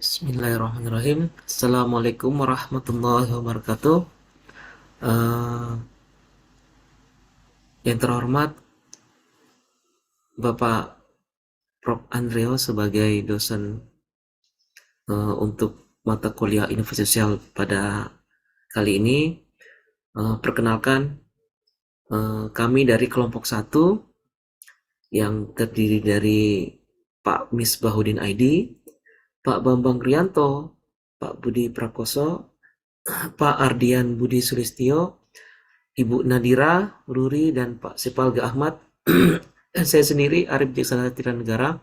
Bismillahirrahmanirrahim. Assalamualaikum warahmatullahi wabarakatuh. Eh, yang terhormat Bapak Prof. Andreo sebagai dosen untuk mata kuliah inovasi sosial pada kali ini. Perkenalkan, kami dari kelompok satu yang terdiri dari Pak Misbahuddin ID, Pak Bambang Rianto, Pak Budi Prakoso, Pak Ardian Budi Sulistyo, Ibu Nadira Ruri, dan Pak Sipalga Ahmad. Dan saya sendiri Arif Jaksana Negara.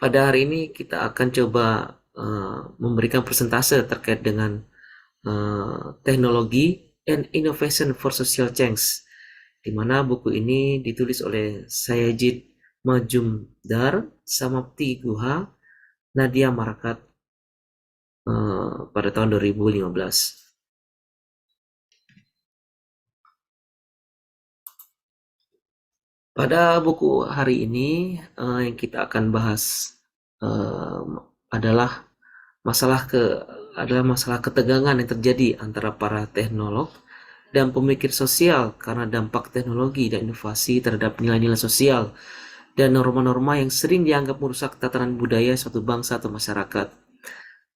Pada hari ini kita akan coba memberikan presentase terkait dengan teknologi and innovation for social change, di mana buku ini ditulis oleh Sayajid Majumdar, Samapti Guha, Nadia Marakat pada tahun 2015. Pada buku hari ini yang kita akan bahas eh, adalah masalah ke masalah ketegangan yang terjadi antara para teknolog dan pemikir sosial karena dampak teknologi dan inovasi terhadap nilai-nilai sosial dan norma-norma yang sering dianggap merusak tatanan budaya suatu bangsa atau masyarakat.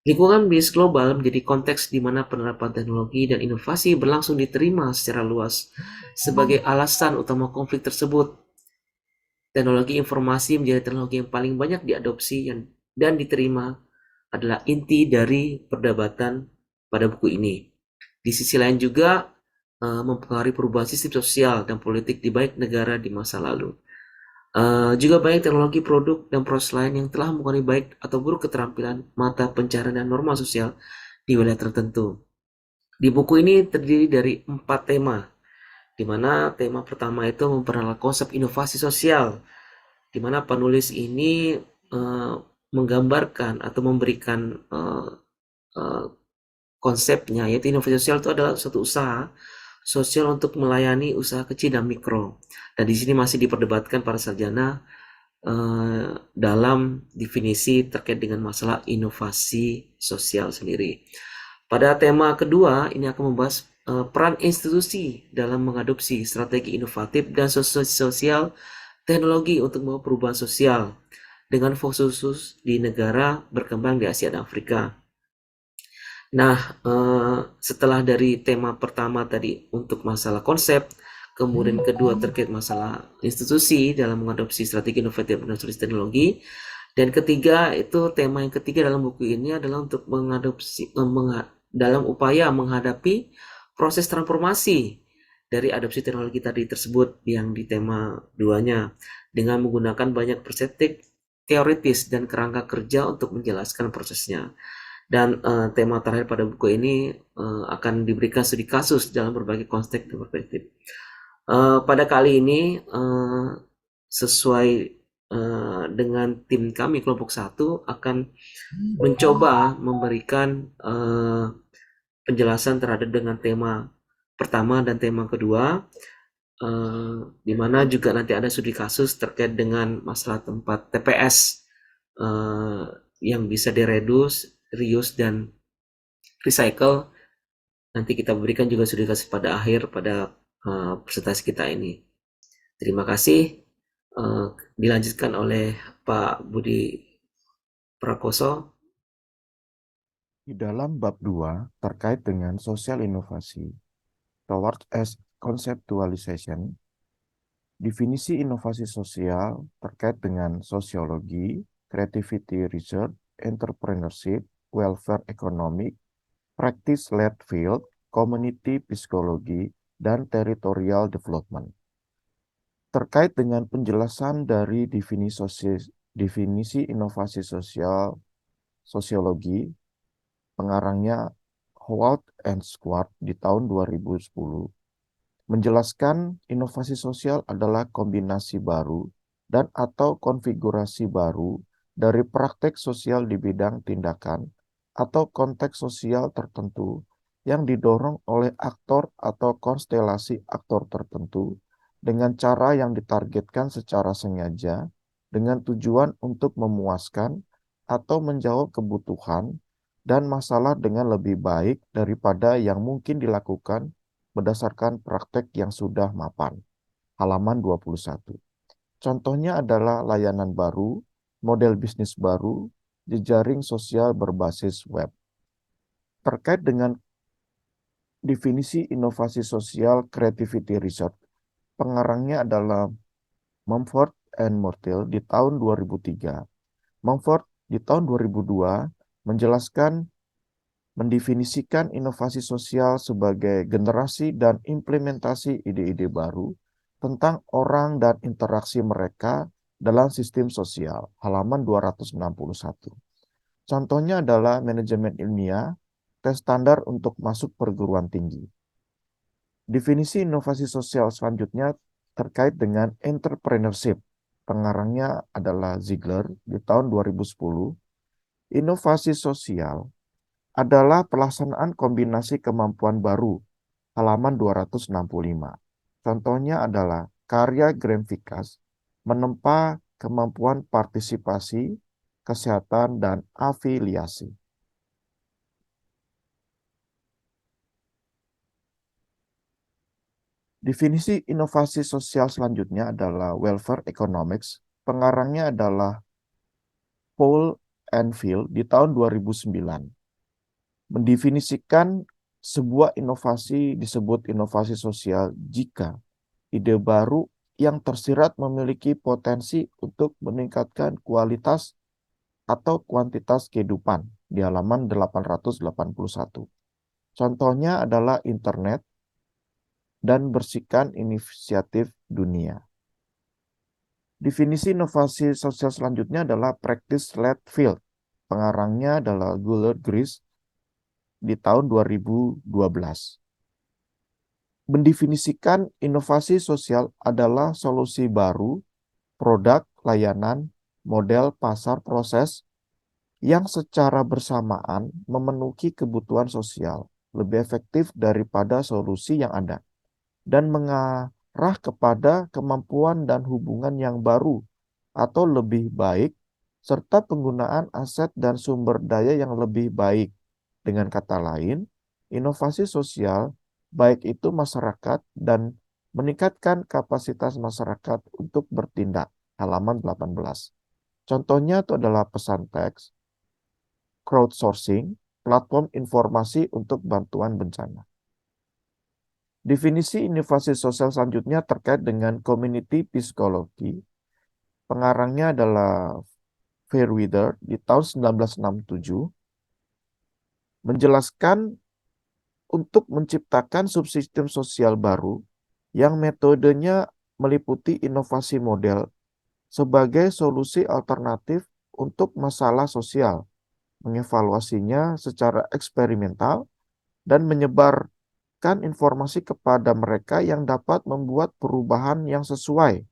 Lingkungan bisnis global menjadi konteks di mana penerapan teknologi dan inovasi berlangsung diterima secara luas sebagai alasan utama konflik tersebut. Teknologi informasi menjadi teknologi yang paling banyak diadopsi dan diterima adalah inti dari perdebatan pada buku ini. Di sisi lain juga mempengaruhi perubahan sistem sosial dan politik di baik negara di masa lalu. Juga banyak teknologi, produk, dan proses lain yang telah mengurangi baik atau buruk keterampilan, mata pencarian, dan norma sosial di wilayah tertentu. Di buku ini terdiri dari 4 tema, di mana tema pertama itu memperkenalkan konsep inovasi sosial, di mana penulis ini uh, menggambarkan atau memberikan uh, konsepnya, yaitu inovasi sosial itu adalah suatu usaha sosial untuk melayani usaha kecil dan mikro. Dan di sini masih diperdebatkan para sarjana dalam definisi terkait dengan masalah inovasi sosial sendiri. Pada tema kedua, ini akan membahas peran institusi dalam mengadopsi strategi inovatif dan sosial teknologi untuk membawa perubahan sosial dengan fokus khusus di negara berkembang di Asia dan Afrika. Nah, setelah dari tema pertama tadi untuk masalah konsep, kemudian kedua terkait masalah institusi dalam mengadopsi strategi inovatif dan solusi teknologi, dan ketiga itu tema yang ketiga dalam buku ini adalah untuk mengadopsi dalam upaya menghadapi proses transformasi dari adopsi teknologi tadi tersebut yang di tema duanya dengan menggunakan banyak perspektif teoritis dan kerangka kerja untuk menjelaskan prosesnya. Dan tema terakhir pada buku ini akan diberikan studi kasus dalam berbagai konteks dan perspektif. Pada kali ini sesuai dengan tim kami kelompok satu akan mencoba memberikan penjelasan terhadap dengan tema pertama dan tema kedua, di mana juga nanti ada studi kasus terkait dengan masalah tempat TPS yang bisa diredus, reuse, dan recycle. Nanti kita berikan juga studi kasus pada akhir pada presentasi kita ini. Terima kasih. Dilanjutkan oleh Pak Budi Prakoso. Di dalam bab 2 terkait dengan social inovasi, towards as conceptualization, definisi inovasi sosial terkait dengan sosiologi, creativity research, entrepreneurship, welfare economic, practice-led field, community psychology, dan territorial development. Terkait dengan penjelasan dari definisi inovasi sosial, sosiologi, pengarangnya Howard and Squart di tahun 2010 menjelaskan inovasi sosial adalah kombinasi baru dan atau konfigurasi baru dari praktek sosial di bidang tindakan atau konteks sosial tertentu yang didorong oleh aktor atau konstelasi aktor tertentu dengan cara yang ditargetkan secara sengaja dengan tujuan untuk memuaskan atau menjawab kebutuhan dan masalah dengan lebih baik daripada yang mungkin dilakukan berdasarkan praktek yang sudah mapan. Halaman 21. Contohnya adalah layanan baru, model bisnis baru, jejaring sosial berbasis web. Terkait dengan definisi inovasi sosial creativity research, pengarangnya adalah Mumford and Mortill di tahun 2003. Mumford di tahun 2002 menjelaskan mendefinisikan inovasi sosial sebagai generasi dan implementasi ide-ide baru tentang orang dan interaksi mereka dalam sistem sosial. Halaman 261. Contohnya adalah manajemen ilmiah, tes standar untuk masuk perguruan tinggi. Definisi inovasi sosial selanjutnya terkait dengan entrepreneurship. Pengarangnya adalah Ziegler di tahun 2010. Inovasi sosial adalah pelaksanaan kombinasi kemampuan baru. Halaman 265. Contohnya adalah karya Graham Vickers menempa kemampuan partisipasi, kesehatan, dan afiliasi. Definisi inovasi sosial selanjutnya adalah welfare economics. Pengarangnya adalah Paul Enfield di tahun 2009. Mendefinisikan sebuah inovasi disebut inovasi sosial jika ide baru yang tersirat memiliki potensi untuk meningkatkan kualitas atau kuantitas kehidupan di halaman 881. Contohnya adalah internet dan bersihkan inisiatif dunia. Definisi inovasi sosial selanjutnya adalah practice-led field. Pengarangnya adalah Gullard Gris di tahun 2012. Mendefinisikan inovasi sosial adalah solusi baru, produk, layanan, model, pasar, proses yang secara bersamaan memenuhi kebutuhan sosial lebih efektif daripada solusi yang ada dan mengarah kepada kemampuan dan hubungan yang baru atau lebih baik serta penggunaan aset dan sumber daya yang lebih baik. Dengan kata lain, inovasi sosial baik itu masyarakat dan meningkatkan kapasitas masyarakat untuk bertindak. Halaman 18. Contohnya itu adalah pesan teks, crowdsourcing, platform informasi untuk bantuan bencana. Definisi inovasi sosial selanjutnya terkait dengan community psikologi. Pengarangnya adalah Fairweather di tahun 1967. Menjelaskan untuk menciptakan subsistem sosial baru yang metodenya meliputi inovasi model sebagai solusi alternatif untuk masalah sosial, mengevaluasinya secara eksperimental, dan menyebarkan informasi kepada mereka yang dapat membuat perubahan yang sesuai.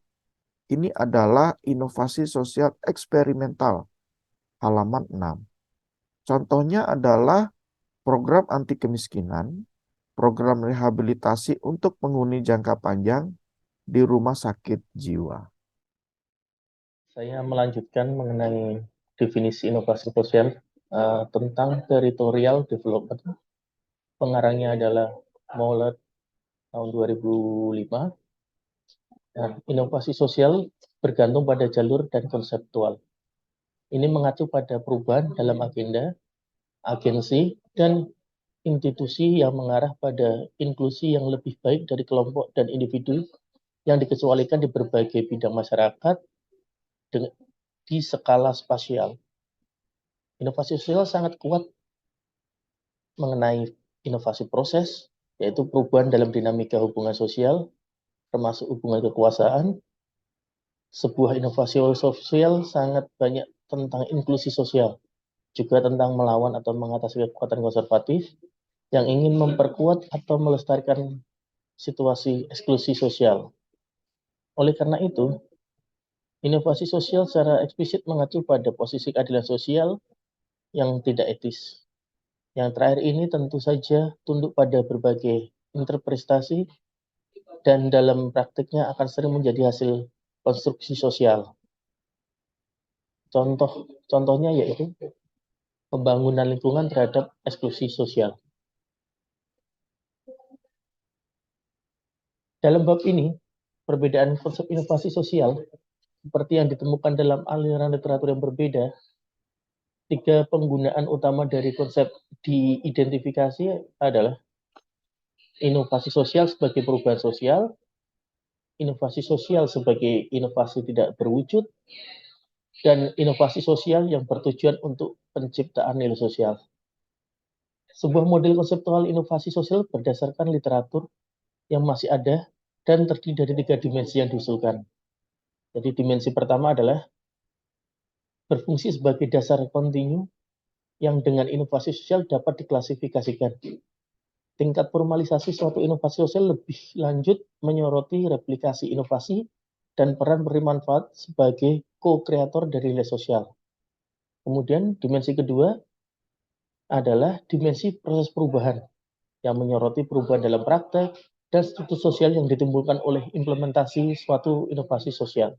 Ini adalah inovasi sosial eksperimental. Halaman 6. Contohnya adalah program anti kemiskinan, program rehabilitasi untuk penghuni jangka panjang di rumah sakit jiwa. Saya melanjutkan mengenai definisi inovasi sosial tentang territorial development. Pengarangnya adalah Mollett tahun 2005. Nah, inovasi sosial bergantung pada jalur dan konseptual. Ini mengacu pada perubahan dalam agenda, agensi, dan institusi yang mengarah pada inklusi yang lebih baik dari kelompok dan individu yang dikecualikan di berbagai bidang masyarakat di skala spasial. Inovasi sosial sangat kuat mengenai inovasi proses, yaitu perubahan dalam dinamika hubungan sosial, termasuk hubungan kekuasaan. Sebuah inovasi sosial sangat banyak tentang inklusi sosial, juga tentang melawan atau mengatasi kekuatan konservatif yang ingin memperkuat atau melestarikan situasi eksklusi sosial. Oleh karena itu, inovasi sosial secara eksplisit mengacu pada posisi keadilan sosial yang tidak etis. Yang terakhir ini tentu saja tunduk pada berbagai interpretasi dan dalam praktiknya akan sering menjadi hasil konstruksi sosial. Contohnya yaitu pembangunan lingkungan terhadap eksklusi sosial. Dalam bab ini, perbedaan konsep inovasi sosial seperti yang ditemukan dalam aliran literatur yang berbeda, tiga penggunaan utama dari konsep diidentifikasi adalah inovasi sosial sebagai perubahan sosial, inovasi sosial sebagai inovasi tidak berwujud, dan inovasi sosial yang bertujuan untuk penciptaan nilai sosial. Sebuah model konseptual inovasi sosial berdasarkan literatur yang masih ada dan terdiri dari tiga dimensi yang diusulkan. Jadi dimensi pertama adalah berfungsi sebagai dasar kontinu yang dengan inovasi sosial dapat diklasifikasikan. Tingkat formalisasi suatu inovasi sosial lebih lanjut menyoroti replikasi inovasi dan peran penerima manfaat sebagai co-kreator dari nilai sosial. Kemudian dimensi kedua adalah dimensi proses perubahan yang menyoroti perubahan dalam praktek dan struktur sosial yang ditimbulkan oleh implementasi suatu inovasi sosial.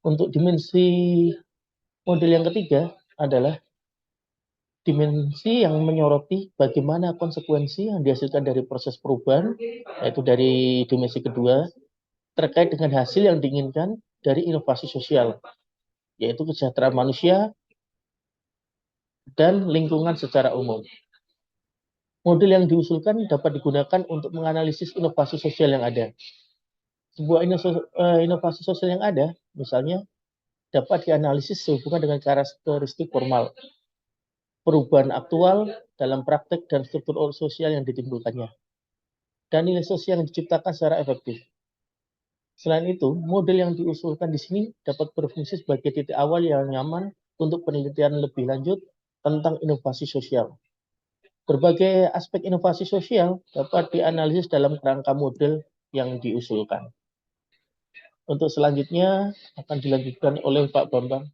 Untuk dimensi model yang ketiga adalah dimensi yang menyoroti bagaimana konsekuensi yang dihasilkan dari proses perubahan, yaitu dari dimensi kedua, terkait dengan hasil yang diinginkan dari inovasi sosial, yaitu kesejahteraan manusia dan lingkungan secara umum. Model yang diusulkan dapat digunakan untuk menganalisis inovasi sosial yang ada. Sebuah inovasi sosial yang ada, misalnya, dapat dianalisis sehubungan dengan karakteristik formal, perubahan aktual dalam praktek dan struktur sosial yang ditimbulkannya, dan nilai sosial yang diciptakan secara efektif. Selain itu, model yang diusulkan di sini dapat berfungsi sebagai titik awal yang nyaman untuk penelitian lebih lanjut tentang inovasi sosial. Berbagai aspek inovasi sosial dapat dianalisis dalam kerangka model yang diusulkan. Untuk selanjutnya akan dilanjutkan oleh Pak Bambang.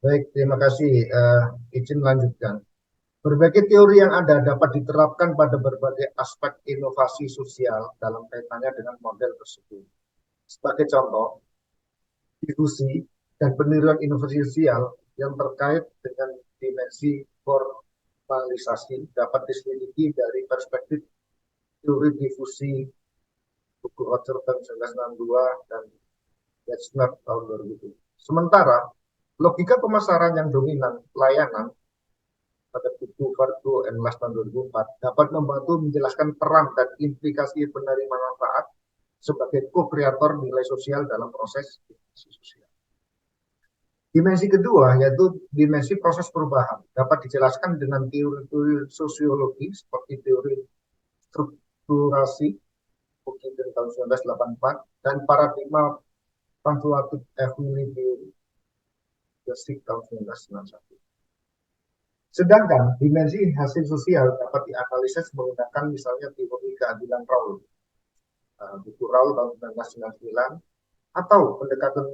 Baik, terima kasih. Izin melanjutkan. Berbagai teori yang ada dapat diterapkan pada berbagai aspek inovasi sosial dalam kaitannya dengan model tersebut. Sebagai contoh, diskusi dan penilaian inovasi sosial yang terkait dengan dimensi formalisasi dapat diselidiki dari perspektif teori difusi buku Roger tahun 1962 dan Metzner tahun 2000. Sementara, logika pemasaran yang dominan layanan pada buku Vertu and Last tahun 2004 dapat membantu menjelaskan peran dan implikasi penerima manfaat sebagai co-kreator nilai sosial dalam proses sosial. Dimensi kedua yaitu dimensi proses perubahan dapat dijelaskan dengan teori-teori sosiologi seperti teori strukturasi mungkin dari tahun 1984 dan paradigma Quantitative Equilibrium tahun 1991. Sedangkan dimensi hasil sosial dapat dianalisis menggunakan misalnya teori keadilan Raoul, buku Raoul tahun 1999, atau pendekatan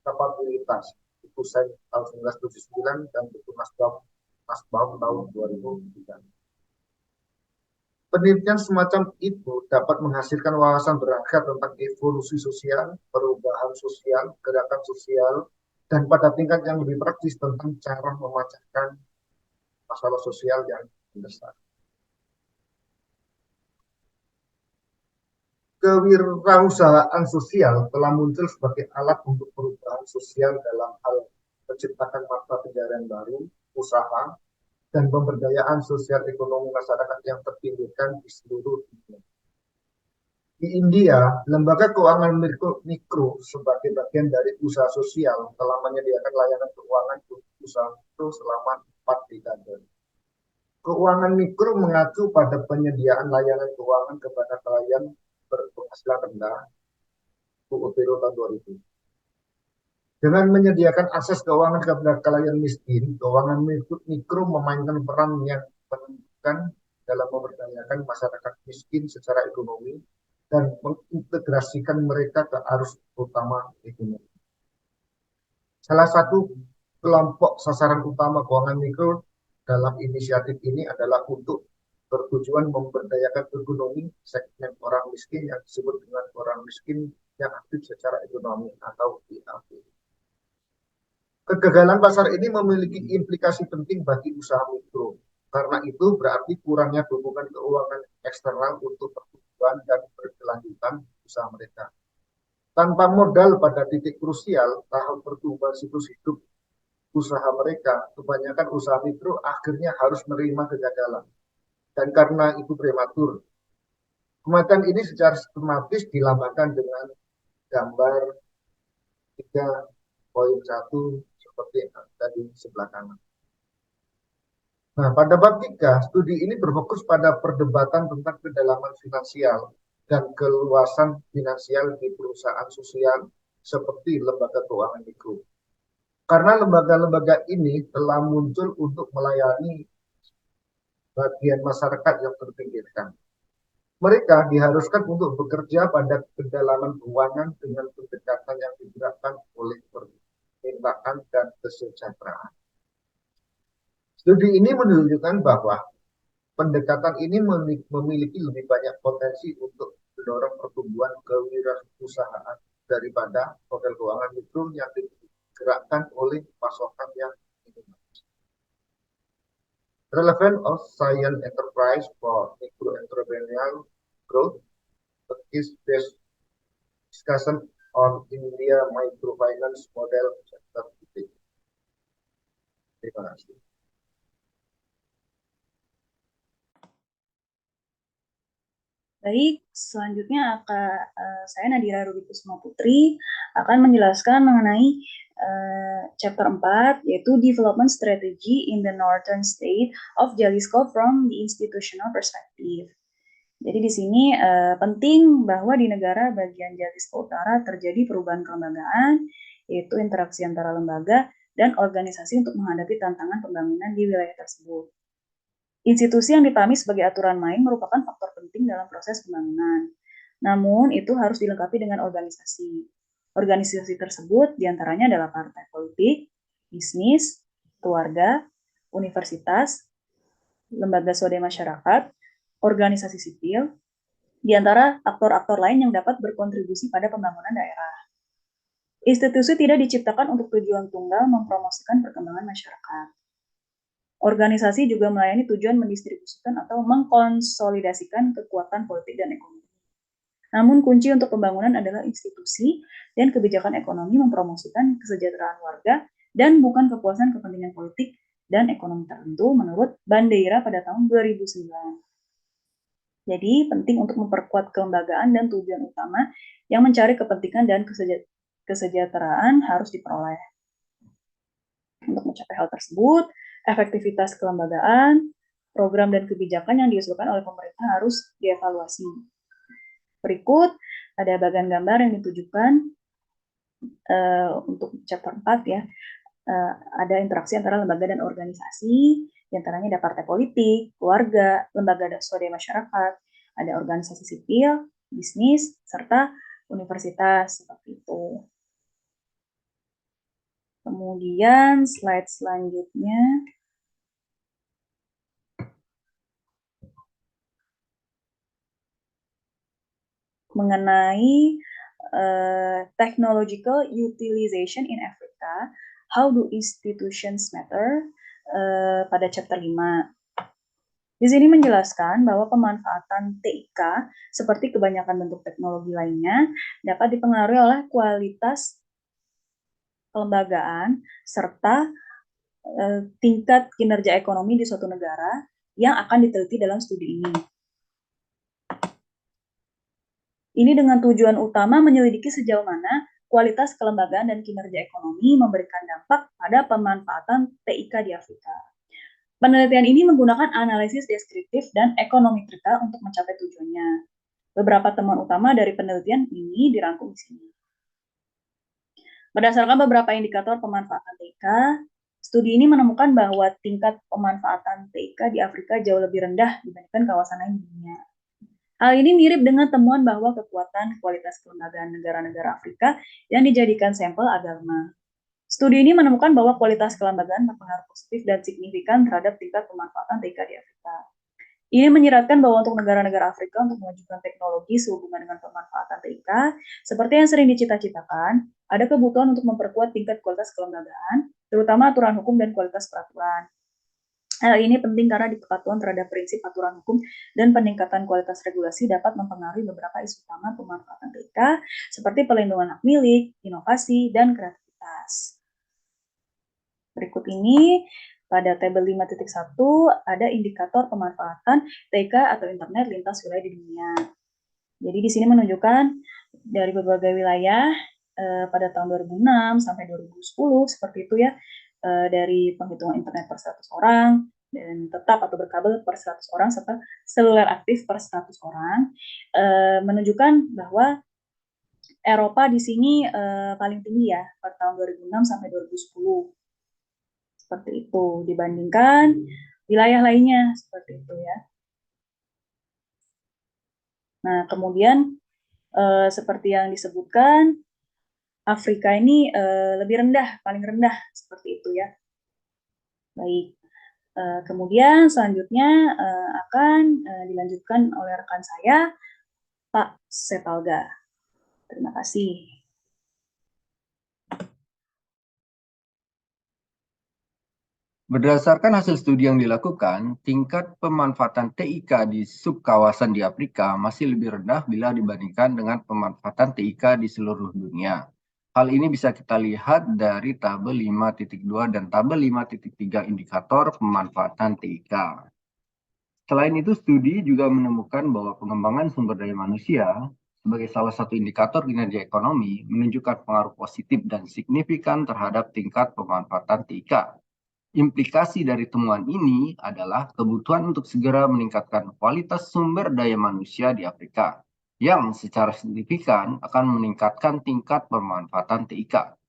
kapabilitas, buku Sen tahun 1979 dan buku Nussbaum tahun 2003. Penelitian semacam itu dapat menghasilkan wawasan beragam tentang evolusi sosial, perubahan sosial, gerakan sosial, dan pada tingkat yang lebih praktis tentang cara memecahkan masalah sosial yang mendesak. Kewirausahaan sosial telah muncul sebagai alat untuk perubahan sosial dalam hal menciptakan mata pencarian baru, usaha, dan pemberdayaan sosial ekonomi masyarakat yang terpinggirkan di seluruh dunia. Di India, lembaga keuangan mikro sebagai bagian dari usaha sosial telah menyediakan layanan keuangan untuk usaha mikro selama 4 dekade. Keuangan mikro mengacu pada penyediaan layanan keuangan kepada klien berpenghasilan rendah, UOPERO tahun 2000. Dengan menyediakan akses keuangan kepada klien miskin, keuangan mikro memainkan peran yang menentukan dalam memberdayakan masyarakat miskin secara ekonomi dan mengintegrasikan mereka ke arus utama ekonomi. Salah satu kelompok sasaran utama keuangan mikro dalam inisiatif ini adalah untuk bertujuan memberdayakan ekonomi segmen orang miskin yang disebut dengan orang miskin yang aktif secara ekonomi atau IAP. Kegagalan pasar ini memiliki implikasi penting bagi usaha mikro. Karena itu berarti kurangnya dukungan keuangan eksternal untuk pertumbuhan dan berkelanjutan usaha mereka. Tanpa modal pada titik krusial tahap pertumbuhan siklus hidup usaha mereka, kebanyakan usaha mikro akhirnya harus menerima kegagalan. Dan karena itu prematur. Kematian ini secara sistematis dilambangkan dengan gambar 3.1 seperti yang ada di sebelah kanan. Nah, pada bab 3, studi ini berfokus pada perdebatan tentang kedalaman finansial dan keluasan finansial di perusahaan sosial seperti lembaga keuangan mikro. Karena lembaga-lembaga ini telah muncul untuk melayani bagian masyarakat yang terpinggirkan. Mereka diharuskan untuk bekerja pada kedalaman keuangan dengan pendekatan yang digerakkan oleh permintaan dan kesejahteraan. Studi ini menunjukkan bahwa pendekatan ini memiliki lebih banyak potensi untuk mendorong pertumbuhan kewirausahaan daripada model keuangan mikro yang digerakkan oleh pasokan yang minimal. Relevance of science enterprise for micro-entrepreneurial growth, a case-based discussion on India microfinance model sector. Terima kasih. Baik, selanjutnya saya Nadira Rubikusma Putri akan menjelaskan mengenai chapter 4, yaitu Development Strategy in the Northern State of Jalisco from the Institutional Perspective. Jadi di sini penting bahwa di negara bagian Jalisco Utara terjadi perubahan kelembagaan, yaitu interaksi antara lembaga dan organisasi untuk menghadapi tantangan pembangunan di wilayah tersebut. Institusi yang dipahami sebagai aturan main merupakan faktor penting dalam proses pembangunan. Namun, itu harus dilengkapi dengan organisasi. Organisasi tersebut diantaranya adalah partai politik, bisnis, keluarga, universitas, lembaga swadaya masyarakat, organisasi sipil, di antara aktor-aktor lain yang dapat berkontribusi pada pembangunan daerah. Institusi tidak diciptakan untuk tujuan tunggal mempromosikan perkembangan masyarakat. Organisasi juga melayani tujuan mendistribusikan atau mengkonsolidasikan kekuatan politik dan ekonomi. Namun kunci untuk pembangunan adalah institusi dan kebijakan ekonomi mempromosikan kesejahteraan warga dan bukan kepuasan kepentingan politik dan ekonomi tertentu menurut Bandeira pada tahun 2009. Jadi penting untuk memperkuat kelembagaan dan tujuan utama yang mencari kepentingan dan kesejahteraan harus diperoleh. Untuk mencapai hal tersebut, efektivitas kelembagaan, program dan kebijakan yang diusulkan oleh pemerintah harus dievaluasi. Berikut ada bagian gambar yang ditujukan untuk chapter 4 ya. Ada interaksi antara lembaga dan organisasi, diantaranya ada partai politik, keluarga, lembaga swadaya masyarakat, ada organisasi sipil, bisnis, serta universitas seperti itu. Kemudian slide selanjutnya mengenai technological utilization in Africa, how do institutions matter, pada chapter 5. Di sini menjelaskan bahwa pemanfaatan TIK seperti kebanyakan bentuk teknologi lainnya dapat dipengaruhi oleh kualitas kelembagaan serta tingkat kinerja ekonomi di suatu negara yang akan diteliti dalam studi ini. Ini dengan tujuan utama menyelidiki sejauh mana kualitas kelembagaan dan kinerja ekonomi memberikan dampak pada pemanfaatan TIK di Afrika. Penelitian ini menggunakan analisis deskriptif dan ekonometrika untuk mencapai tujuannya. Beberapa temuan utama dari penelitian ini dirangkum di sini. Berdasarkan beberapa indikator pemanfaatan TIK, studi ini menemukan bahwa tingkat pemanfaatan TIK di Afrika jauh lebih rendah dibandingkan kawasan lain di dunia. Hal ini mirip dengan temuan bahwa kekuatan kualitas kelembagaan negara-negara Afrika yang dijadikan sampel agama. Studi ini menemukan bahwa kualitas kelembagaan berpengaruh positif dan signifikan terhadap tingkat pemanfaatan TIK di Afrika. Ini menyiratkan bahwa untuk negara-negara Afrika untuk memajukan teknologi sehubungan dengan pemanfaatan TIK, seperti yang sering dicita-citakan, ada kebutuhan untuk memperkuat tingkat kualitas kelembagaan, terutama aturan hukum dan kualitas peraturan. Hal ini penting karena di kepatuhan terhadap prinsip aturan hukum dan peningkatan kualitas regulasi dapat mempengaruhi beberapa isu utama pemanfaatan TIK, seperti perlindungan hak milik, inovasi, dan kreativitas. Berikut ini, pada tabel 5.1 ada indikator pemanfaatan TIK atau internet lintas wilayah di dunia. Jadi di sini menunjukkan dari berbagai wilayah pada tahun 2006 sampai 2010 seperti itu ya, dari penghitungan internet per 100 orang dan tetap atau berkabel per 100 orang serta seluler aktif per 100 orang, menunjukkan bahwa Eropa di sini paling tinggi ya pada tahun 2006 sampai 2010. Seperti itu dibandingkan wilayah lainnya seperti itu ya. Nah, kemudian seperti yang disebutkan, Afrika ini lebih rendah, paling rendah seperti itu ya. Baik, kemudian selanjutnya akan dilanjutkan oleh rekan saya, Pak Setalga. Terima kasih. Berdasarkan hasil studi yang dilakukan, tingkat pemanfaatan TIK di subkawasan di Afrika masih lebih rendah bila dibandingkan dengan pemanfaatan TIK di seluruh dunia. Hal ini bisa kita lihat dari tabel 5.2 dan tabel 5.3 indikator pemanfaatan TIK. Selain itu, studi juga menemukan bahwa pengembangan sumber daya manusia sebagai salah satu indikator kinerja ekonomi menunjukkan pengaruh positif dan signifikan terhadap tingkat pemanfaatan TIK. Implikasi dari temuan ini adalah kebutuhan untuk segera meningkatkan kualitas sumber daya manusia di Afrika, yang secara signifikan akan meningkatkan tingkat pemanfaatan TIK.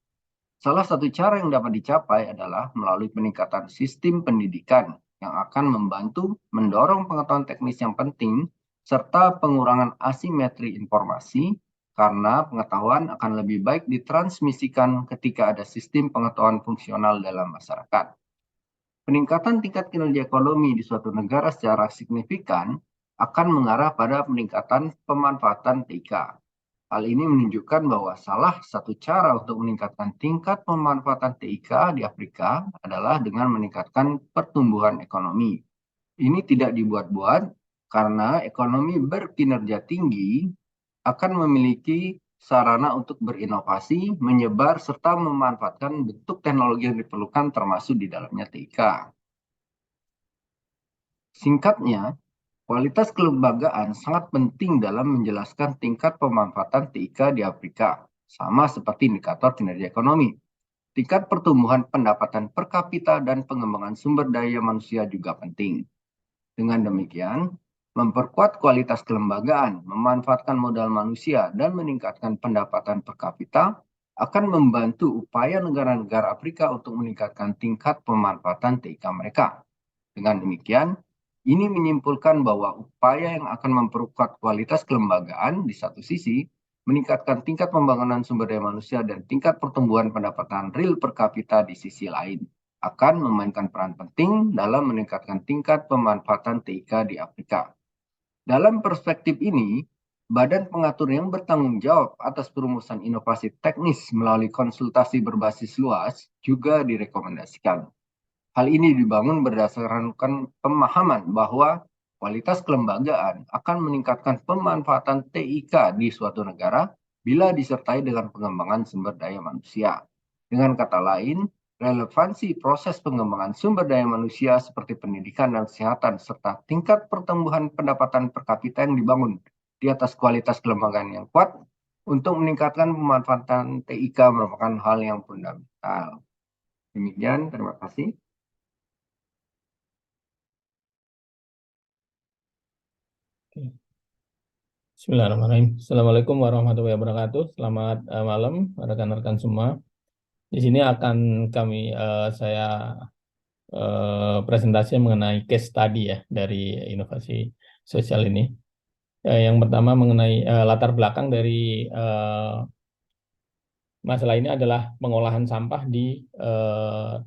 Salah satu cara yang dapat dicapai adalah melalui peningkatan sistem pendidikan yang akan membantu mendorong pengetahuan teknis yang penting serta pengurangan asimetri informasi, karena pengetahuan akan lebih baik ditransmisikan ketika ada sistem pengetahuan fungsional dalam masyarakat. Peningkatan tingkat kinerja ekonomi di suatu negara secara signifikan akan mengarah pada peningkatan pemanfaatan TIK. Hal ini menunjukkan bahwa salah satu cara untuk meningkatkan tingkat pemanfaatan TIK di Afrika adalah dengan meningkatkan pertumbuhan ekonomi. Ini tidak dibuat-buat karena ekonomi berkinerja tinggi akan memiliki sarana untuk berinovasi, menyebar, serta memanfaatkan bentuk teknologi yang diperlukan termasuk di dalamnya TIK. Singkatnya, kualitas kelembagaan sangat penting dalam menjelaskan tingkat pemanfaatan TIK di Afrika, sama seperti indikator kinerja ekonomi. Tingkat pertumbuhan pendapatan per kapita dan pengembangan sumber daya manusia juga penting. Dengan demikian, memperkuat kualitas kelembagaan, memanfaatkan modal manusia, dan meningkatkan pendapatan per kapita akan membantu upaya negara-negara Afrika untuk meningkatkan tingkat pemanfaatan TIK mereka. Dengan demikian, ini menyimpulkan bahwa upaya yang akan memperkuat kualitas kelembagaan di satu sisi, meningkatkan tingkat pembangunan sumber daya manusia dan tingkat pertumbuhan pendapatan real per kapita di sisi lain, akan memainkan peran penting dalam meningkatkan tingkat pemanfaatan TIK di Afrika. Dalam perspektif ini, badan pengatur yang bertanggung jawab atas perumusan inovasi teknis melalui konsultasi berbasis luas juga direkomendasikan. Hal ini dibangun berdasarkan pemahaman bahwa kualitas kelembagaan akan meningkatkan pemanfaatan TIK di suatu negara bila disertai dengan pengembangan sumber daya manusia. Dengan kata lain, relevansi proses pengembangan sumber daya manusia seperti pendidikan dan kesehatan serta tingkat pertumbuhan pendapatan per kapita yang dibangun di atas kualitas kelembagaan yang kuat untuk meningkatkan pemanfaatan TIK merupakan hal yang fundamental. Demikian, terima kasih. Bismillahirrahmanirrahim. Assalamualaikum warahmatullahi wabarakatuh. Selamat malam rekan-rekan semua. Di sini akan saya presentasi mengenai case study ya dari inovasi sosial ini. Yang pertama mengenai latar belakang dari masalah ini adalah pengolahan sampah di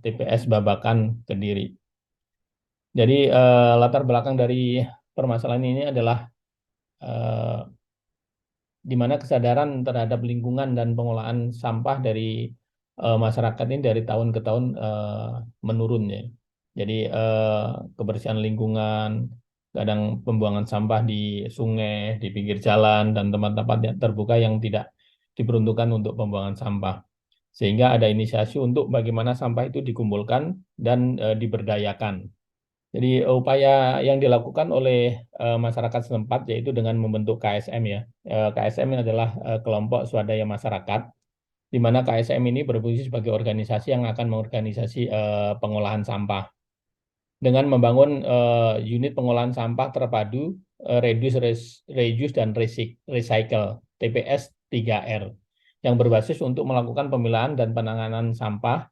TPS Babakan, Kediri. Jadi latar belakang dari permasalahan ini adalah di mana kesadaran terhadap lingkungan dan pengolahan sampah dari masyarakat ini dari tahun ke tahun menurun ya. Jadi kebersihan lingkungan, kadang pembuangan sampah di sungai, di pinggir jalan, dan tempat-tempat terbuka yang tidak diperuntukkan untuk pembuangan sampah. Sehingga ada inisiasi untuk bagaimana sampah itu dikumpulkan dan diberdayakan. Jadi upaya yang dilakukan oleh masyarakat setempat yaitu dengan membentuk KSM ya. KSM adalah kelompok swadaya masyarakat, di mana KSM ini berfungsi sebagai organisasi yang akan mengorganisasi pengolahan sampah. Dengan membangun unit pengolahan sampah terpadu, reduce, dan recycle, TPS 3R, yang berbasis untuk melakukan pemilahan dan penanganan sampah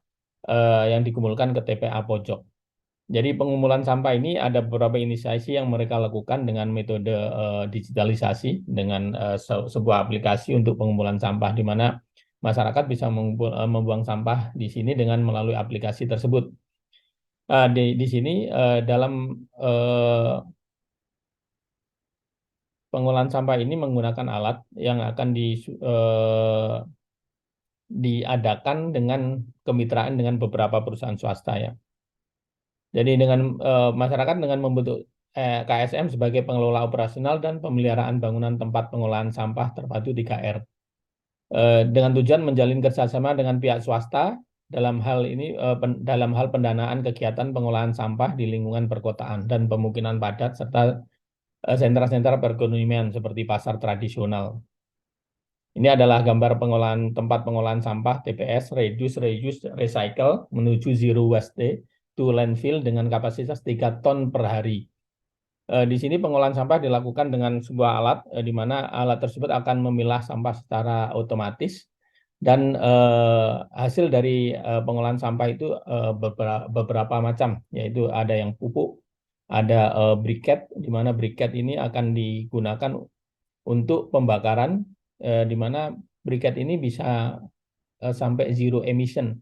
yang dikumpulkan ke TPA pojok. Jadi pengumpulan sampah ini ada beberapa inisiasi yang mereka lakukan dengan metode digitalisasi dengan sebuah aplikasi untuk pengumpulan sampah, di mana masyarakat bisa membuang sampah di sini dengan melalui aplikasi tersebut. Di sini dalam pengolahan sampah ini menggunakan alat yang akan diadakan dengan kemitraan dengan beberapa perusahaan swasta ya. Jadi dengan masyarakat dengan membentuk KSM sebagai pengelola operasional dan pemeliharaan bangunan tempat pengolahan sampah terpadu 3R. Dengan tujuan menjalin kerjasama dengan pihak swasta dalam hal ini dalam hal pendanaan kegiatan pengolahan sampah di lingkungan perkotaan dan pemukiman padat serta sentra-sentra perekonomian seperti pasar tradisional. Ini adalah gambar tempat pengolahan sampah TPS reduce, recycle menuju zero waste to landfill dengan kapasitas 3 ton per hari. Di sini pengolahan sampah dilakukan dengan sebuah alat di mana alat tersebut akan memilah sampah secara otomatis. Dan hasil dari pengolahan sampah itu beberapa macam, yaitu ada yang pupuk, ada briket, di mana briket ini akan digunakan untuk pembakaran, di mana briket ini bisa sampai zero emission,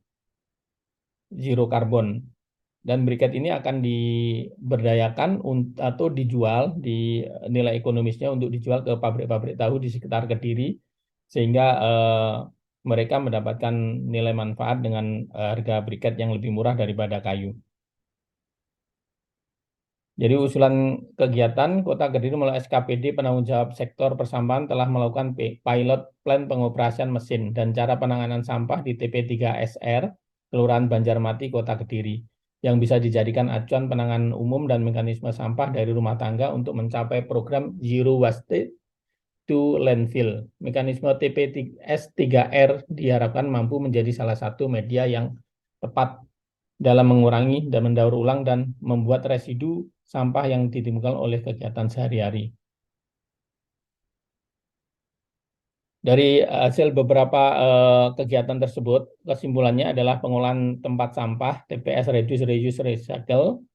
zero karbon. Dan briket ini akan diberdayakan atau dijual, di nilai ekonomisnya untuk dijual ke pabrik-pabrik tahu di sekitar Kediri, sehingga mereka mendapatkan nilai manfaat dengan harga briket yang lebih murah daripada kayu. Jadi usulan kegiatan Kota Kediri melalui SKPD penanggung jawab sektor persampahan telah melakukan pilot plan pengoperasian mesin dan cara penanganan sampah di TP3SR Kelurahan Banjarmati Kota Kediri yang bisa dijadikan acuan penanganan umum dan mekanisme sampah dari rumah tangga untuk mencapai program Zero Waste to Landfill. Mekanisme TPS 3R diharapkan mampu menjadi salah satu media yang tepat dalam mengurangi dan mendaur ulang dan membuat residu sampah yang ditimbulkan oleh kegiatan sehari-hari. Dari hasil beberapa kegiatan tersebut, kesimpulannya adalah pengolahan tempat sampah TPS reduce, recycle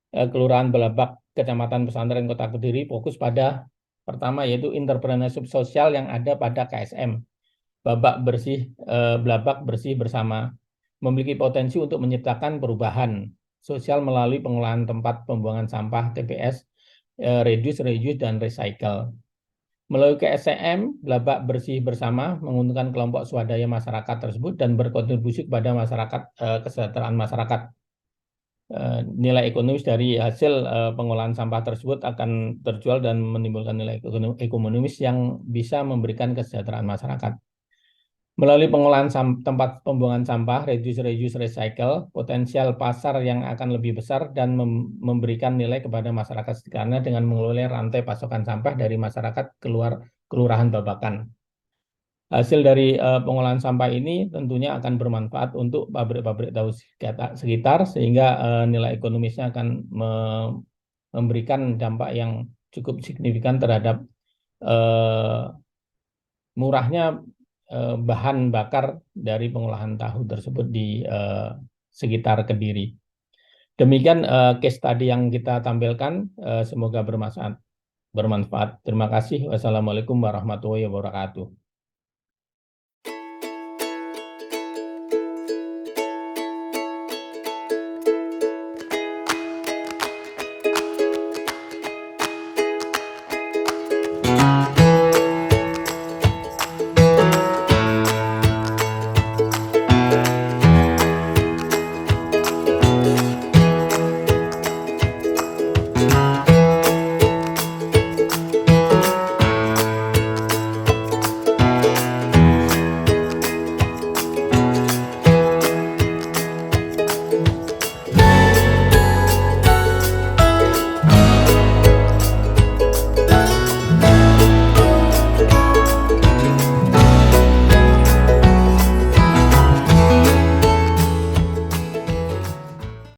Kelurahan Belabak, Kecamatan Pesantren Kota Kediri fokus pada pertama yaitu entrepreneurship sosial yang ada pada KSM. Belabak bersih bersama memiliki potensi untuk menciptakan perubahan sosial melalui pengolahan tempat pembuangan sampah TPS reduce, dan recycle. Melalui KSM, Belabak bersih bersama menguntungkan kelompok swadaya masyarakat tersebut dan berkontribusi kepada masyarakat, kesejahteraan masyarakat. Nilai ekonomis dari hasil pengolahan sampah tersebut akan terjual dan menimbulkan nilai ekonomis yang bisa memberikan kesejahteraan masyarakat. Melalui pengolahan tempat pembuangan sampah, reduce, recycle, potensial pasar yang akan lebih besar dan memberikan nilai kepada masyarakat karena dengan mengelola rantai pasokan sampah dari masyarakat keluar Kelurahan Babakan. Hasil dari pengolahan sampah ini tentunya akan bermanfaat untuk pabrik-pabrik tahu sekitar sehingga nilai ekonomisnya akan memberikan dampak yang cukup signifikan terhadap murahnya bahan bakar dari pengolahan tahu tersebut di sekitar Kediri. Demikian case study yang kita tampilkan, semoga bermanfaat. Terima kasih. Wassalamualaikum warahmatullahi wabarakatuh.